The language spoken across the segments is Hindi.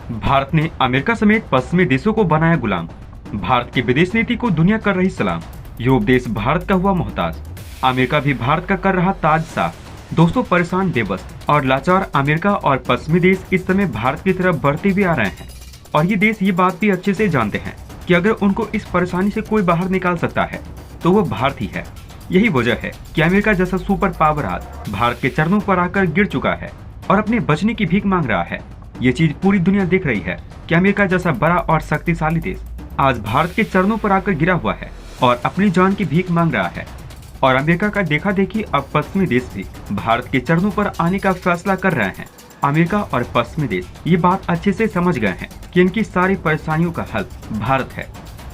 भारत ने अमेरिका समेत पश्चिमी देशों को बनाया गुलाम। भारत की विदेश नीति को दुनिया कर रही सलाम। यूरोप देश भारत का हुआ मोहताज। अमेरिका भी भारत का कर रहा ताज साफ। दोस्तों, परेशान, बेबस और लाचार अमेरिका और पश्चिमी देश इस समय भारत की तरफ बढ़ते भी आ रहे हैं। और ये देश ये बात भी अच्छे से जानते हैं कि अगर उनको इस परेशानी से कोई बाहर निकाल सकता है तो वो भारत ही है। यही वजह है कि अमेरिका जैसा सुपर पावर आज भारत के चरणों पर आकर गिर चुका है और अपने बचने की भीख मांग रहा है। ये चीज पूरी दुनिया देख रही है कि अमेरिका जैसा बड़ा और शक्तिशाली देश आज भारत के चरणों पर आकर गिरा हुआ है और अपनी जान की भीख मांग रहा है। और अमेरिका का देखा देखी अब पश्चिमी देश भी भारत के चरणों पर आने का फैसला कर रहे हैं। अमेरिका और पश्चिमी देश ये बात अच्छे से समझ गए हैं कि इनकी सारी परेशानियों का हल भारत है।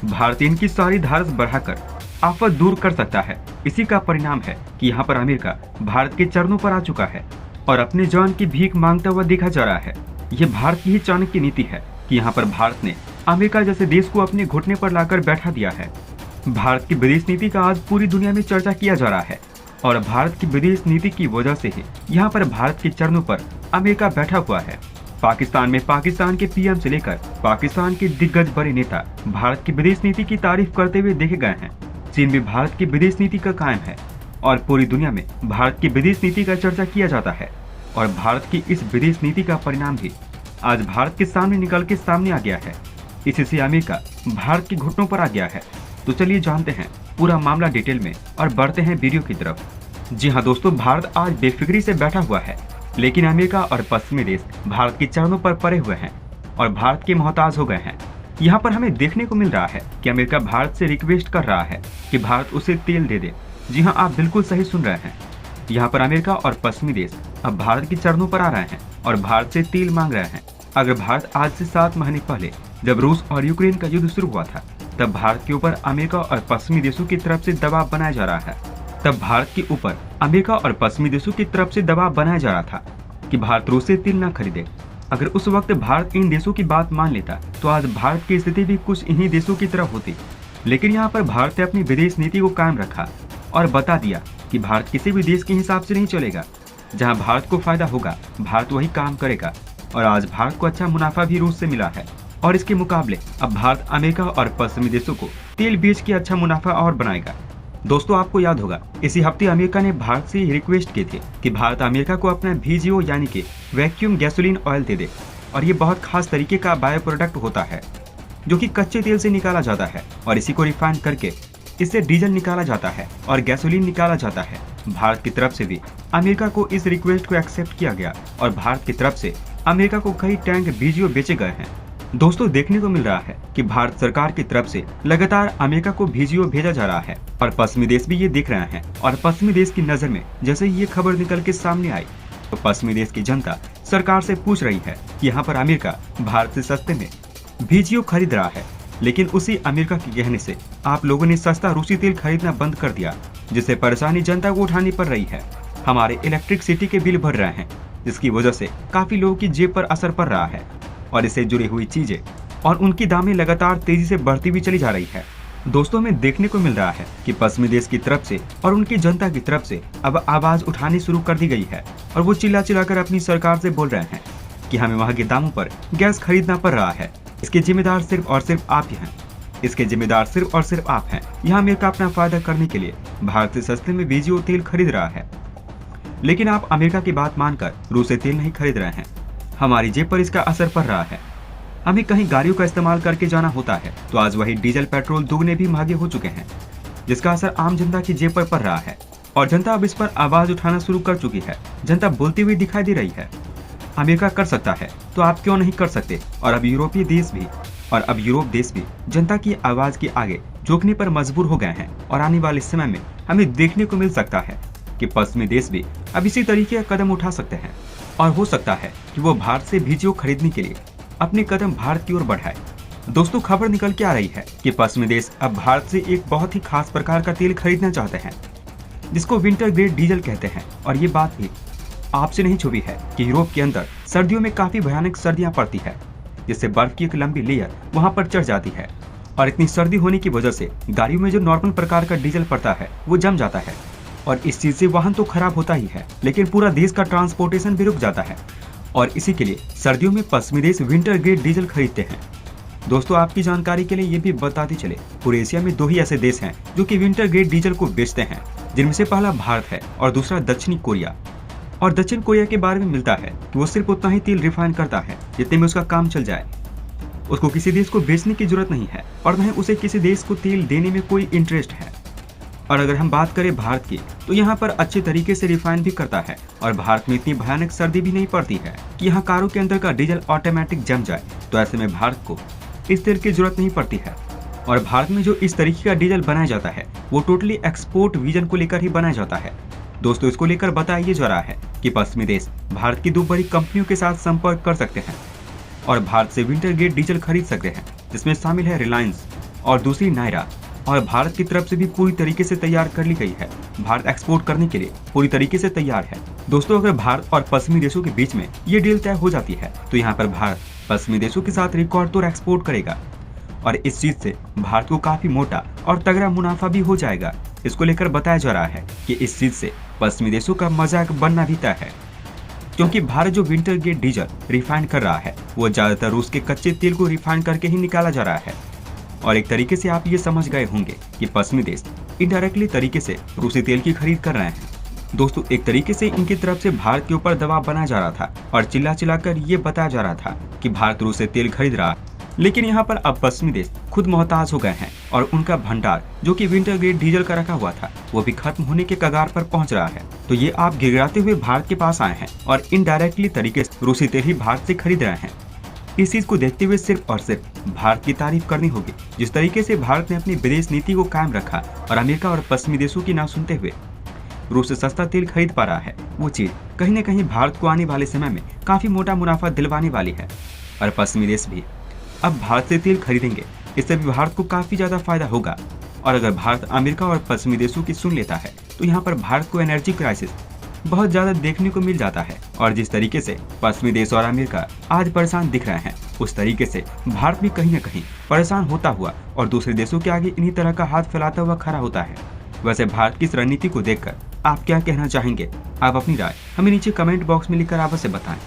भारत इनकी सारी धारस बढ़ाकर आफत दूर कर सकता है। इसी का परिणाम है कि यहाँ पर अमेरिका भारत के चरणों पर आ चुका है और अपनी जान की भीख मांगता हुआ देखा जा रहा है। ये भारत की ही चाणक्य नीति है कि यहाँ पर भारत ने अमेरिका जैसे देश को अपने घुटने पर लाकर बैठा दिया है। भारत की विदेश नीति का आज पूरी दुनिया में चर्चा किया जा रहा है और भारत की विदेश नीति की वजह से ही यहाँ पर भारत के चरणों पर अमेरिका बैठा हुआ है। पाकिस्तान में पाकिस्तान के पीएम से लेकर पाकिस्तान के दिग्गज बड़े नेता भारत की विदेश नीति की तारीफ करते हुए देखे गए हैं। चीन भी भारत की विदेश नीति का कायम है और पूरी दुनिया में भारत की विदेश नीति का चर्चा किया जाता है। और भारत की इस विदेश नीति का परिणाम भी आज भारत के सामने निकल के सामने आ गया है। इसी से अमेरिका भारत के घुटनों पर आ गया है। तो चलिए जानते हैं पूरा मामला डिटेल में और बढ़ते हैं वीडियो की तरफ। जी हाँ दोस्तों, भारत आज बेफिक्री से बैठा हुआ है, लेकिन अमेरिका और पश्चिमी देश भारत के चरणों पर पड़े हुए हैं और भारत के मोहताज हो गए हैं। यहाँ पर हमें देखने को मिल रहा है कि अमेरिका भारत से रिक्वेस्ट कर रहा है कि भारत उसे तेल दे दे। जी हाँ, आप बिल्कुल सही सुन रहे हैं। यहाँ पर अमेरिका और पश्चिमी देश अब भारत के चरणों पर आ रहे हैं और भारत से तेल मांग रहे हैं। अगर भारत आज से 7 महीने पहले जब रूस और यूक्रेन का युद्ध शुरू हुआ था, तब भारत के ऊपर अमेरिका और पश्चिमी देशों की तरफ से दबाव बनाया जा रहा है। तब भारत के ऊपर अमेरिका और पश्चिमी देशों की तरफ से दबाव बनाया जा रहा था कि भारत रूस से तेल न खरीदे। अगर उस वक्त भारत इन देशों की बात मान लेता तो आज भारत की स्थिति भी कुछ इन्हीं देशों की तरफ होती। लेकिन यहाँ पर भारत ने अपनी विदेश नीति को कायम रखा और बता दिया कि भारत किसी भी देश के हिसाब से नहीं चलेगा। जहाँ भारत को फायदा होगा भारत वही काम करेगा। और आज भारत को अच्छा मुनाफा भी रूस से मिला है और इसके मुकाबले अब भारत अमेरिका और पश्चिमी देशों को तेल बेच के अच्छा मुनाफा और बनाएगा। दोस्तों, आपको याद होगा इसी हफ्ते अमेरिका ने भारत से रिक्वेस्ट की थी कि भारत अमेरिका को अपना VGO यानी कि वैक्यूम गैसोलीन ऑयल दे दे। और ये बहुत खास तरीके का बायो प्रोडक्ट होता है जो कि कच्चे तेल से निकाला जाता है और इसी को रिफाइन करके इससे डीजल निकाला जाता है और गैसोलीन निकाला जाता है। भारत की तरफ से भी अमेरिका को इस रिक्वेस्ट को एक्सेप्ट किया गया और भारत की तरफ से अमेरिका को कई टैंक VGO बेचे गए हैं। दोस्तों, देखने को मिल रहा है कि भारत सरकार की तरफ से लगातार अमेरिका को VGO भेजा जा रहा है और पश्चिमी देश भी ये देख रहे हैं। और पश्चिमी देश की नजर में जैसे ही ये खबर निकल के सामने आई तो पश्चिमी देश की जनता सरकार से पूछ रही है कि यहाँ पर अमेरिका भारत से सस्ते में VGO खरीद रहा है, लेकिन उसी अमेरिका के कहने से आप लोगों ने सस्ता रूसी तेल खरीदना बंद कर दिया, जिससे परेशानी जनता को उठानी पड़ रही है। हमारे इलेक्ट्रिसिटी के बिल भर रहे हैं, जिसकी वजह से काफी लोगों की जेब पर असर पड़ रहा है और इससे जुड़ी हुई चीजें और उनकी दामें लगातार तेजी से बढ़ती भी चली जा रही है। दोस्तों, हमें देखने को मिल रहा है कि पश्चिमी देश की तरफ से और उनकी जनता की तरफ से अब आवाज उठानी शुरू कर दी गई है और वो चिल्ला चिल्लाकर अपनी सरकार से बोल रहे हैं कि हमें वहाँ के दामों पर गैस खरीदना पड़ रहा है। इसके जिम्मेदार सिर्फ और सिर्फ आप ही हैं। इसके जिम्मेदार सिर्फ और सिर्फ आप हैं। यहाँ अमेरिका अपना फायदा करने के लिए भारत से सस्ते में VGO तेल खरीद रहा है, लेकिन आप अमेरिका की बात मानकर रूस से तेल नहीं खरीद रहे हैं। हमारी जेब पर इसका असर पड़ रहा है। हमें कहीं गाड़ियों का इस्तेमाल करके जाना होता है तो आज वही डीजल पेट्रोल दुगने भी महंगे हो चुके हैं, जिसका असर आम जनता की जेब पर पड़ रहा है और जनता अब इस पर आवाज उठाना शुरू कर चुकी है। जनता बोलती हुई दिखाई दे रही है, अमेरिका कर सकता है तो आप क्यों नहीं कर सकते। और अब यूरोपीय देश भी और अब यूरोप देश भी जनता की आवाज के आगे झुकने पर मजबूर हो गए हैं और आने वाले समय में हमें देखने को मिल सकता है कि पश्चिमी देश भी अब इसी तरीके का कदम उठा सकते हैं और हो सकता है कि वो भारत से VGO खरीदने के लिए अपने कदम भारत की ओर बढ़ाए। दोस्तों, खबर निकल के आ रही है कि पश्चिमी देश अब भारत से एक बहुत ही खास प्रकार का तेल खरीदना चाहते हैं, जिसको विंटर ग्रेड डीजल कहते हैं। और ये बात भी आपसे नहीं छुपी है कि यूरोप के अंदर सर्दियों में काफी भयानक सर्दियां पड़ती है, जिससे बर्फ की एक लंबी लेयर वहां पर चढ़ जाती है और इतनी सर्दी होने की वजह से गाड़ियों में जो नॉर्मल प्रकार का डीजल पड़ता है वो जम जाता है और इस चीज से वाहन तो खराब होता ही है, लेकिन पूरा देश का ट्रांसपोर्टेशन भी रुक जाता है और इसी के लिए सर्दियों में पश्चिमी देश विंटर ग्रेड डीजल खरीदते हैं। दोस्तों, आपकी जानकारी के लिए ये भी बताते चले, पूरे एशिया में 2 ही ऐसे देश हैं जो कि विंटर ग्रेड डीजल को बेचते हैं, जिनमें से पहला भारत है और दूसरा दक्षिणी कोरिया। और दक्षिण कोरिया के बारे में मिलता है कि वो सिर्फ उतना ही तेल रिफाइन करता है जितने में उसका काम चल जाए। उसको किसी देश को बेचने की जरूरत नहीं है और न ही उसे किसी देश को तेल देने में कोई इंटरेस्ट है। और अगर हम बात करें भारत की, तो यहाँ पर अच्छे तरीके से रिफाइन भी करता है और भारत में इतनी भयानक सर्दी भी नहीं पड़ती है कि यहाँ कारों के अंदर का डीजल ऑटोमेटिक जम जाए। तो ऐसे में भारत को इस तेल की जरूरत नहीं पड़ती है। और भारत में जो इस तरीके का डीजल बनाया जाता है वो टोटली एक्सपोर्ट विजन को लेकर ही बनाया जाता है। दोस्तों, इसको लेकर बताया ये जा रहा है कि पश्चिमी देश भारत की 2 बड़ी कंपनियों के साथ संपर्क कर सकते हैं और भारत से विंटर ग्रेड डीजल खरीद सकते हैं, जिसमें शामिल है रिलायंस और दूसरी नायरा। और भारत की तरफ से भी पूरी तरीके से तैयार कर ली गई है। भारत एक्सपोर्ट करने के लिए पूरी तरीके से तैयार है। दोस्तों, अगर भारत और पश्चिमी देशों के बीच में ये डील तय हो जाती है तो यहाँ पर भारत पश्चिमी देशों के साथ रिकॉर्ड तोड़ एक्सपोर्ट करेगा और इस चीज से भारत को काफी मोटा और तगड़ा मुनाफा भी हो जाएगा। इसको लेकर बताया जा रहा है कि इस चीज से पश्चिमी देशों का मजाक बनना भी तय है, क्योंकि भारत जो विंटर ग्रेड डीजल रिफाइन कर रहा है वो ज्यादातर रूस के कच्चे तेल को रिफाइन करके ही निकाला जा रहा है। और एक तरीके से आप ये समझ गए होंगे कि पश्चिमी देश इनडायरेक्टली तरीके से रूसी तेल की खरीद कर रहे हैं। दोस्तों, एक तरीके से इनकी तरफ से भारत के ऊपर दबाव बनाया जा रहा था और चिल्ला कर ये बताया जा रहा था कि भारत रूस से तेल खरीद रहा है। लेकिन यहाँ पर अब पश्चिमी देश खुद मोहताज हो गए हैं और उनका भंडार जो कि विंटर ग्रेड डीजल का रखा हुआ था वो भी खत्म होने के कगार पर पहुंच रहा है। तो ये आप गिड़गिड़ाते हुए भारत के पास आए हैं और इनडायरेक्टली तरीके से रूसी तेल ही भारत से खरीद रहे हैं। इस चीज को देखते हुए सिर्फ और सिर्फ भारत की तारीफ करनी होगी। जिस तरीके से भारत ने अपनी विदेश नीति को कायम रखा और अमेरिका और पश्चिमी देशों की ना सुनते हुए रूस से सस्ता तेल खरीद पा रहा है, वो चीज कहीं न कहीं भारत को आने वाले समय में काफी मोटा मुनाफा दिलवाने वाली है। और पश्चिमी देश भी अब भारत से तेल खरीदेंगे, इससे भी भारत को काफी ज्यादा फायदा होगा। और अगर भारत अमेरिका और पश्चिमी देशों की सुन लेता है तो यहाँ पर भारत को एनर्जी क्राइसिस बहुत ज्यादा देखने को मिल जाता है। और जिस तरीके से पश्चिमी देश और अमेरिका आज परेशान दिख रहे हैं, उस तरीके से भारत भी कहीं न कहीं परेशान होता हुआ और दूसरे देशों के आगे इन्हीं तरह का हाथ फैलाता हुआ खड़ा होता है। वैसे भारत की इस रणनीति को देखकर आप क्या कहना चाहेंगे? आप अपनी राय हमें नीचे कमेंट बॉक्स में लिखकर अवश्य बताएं।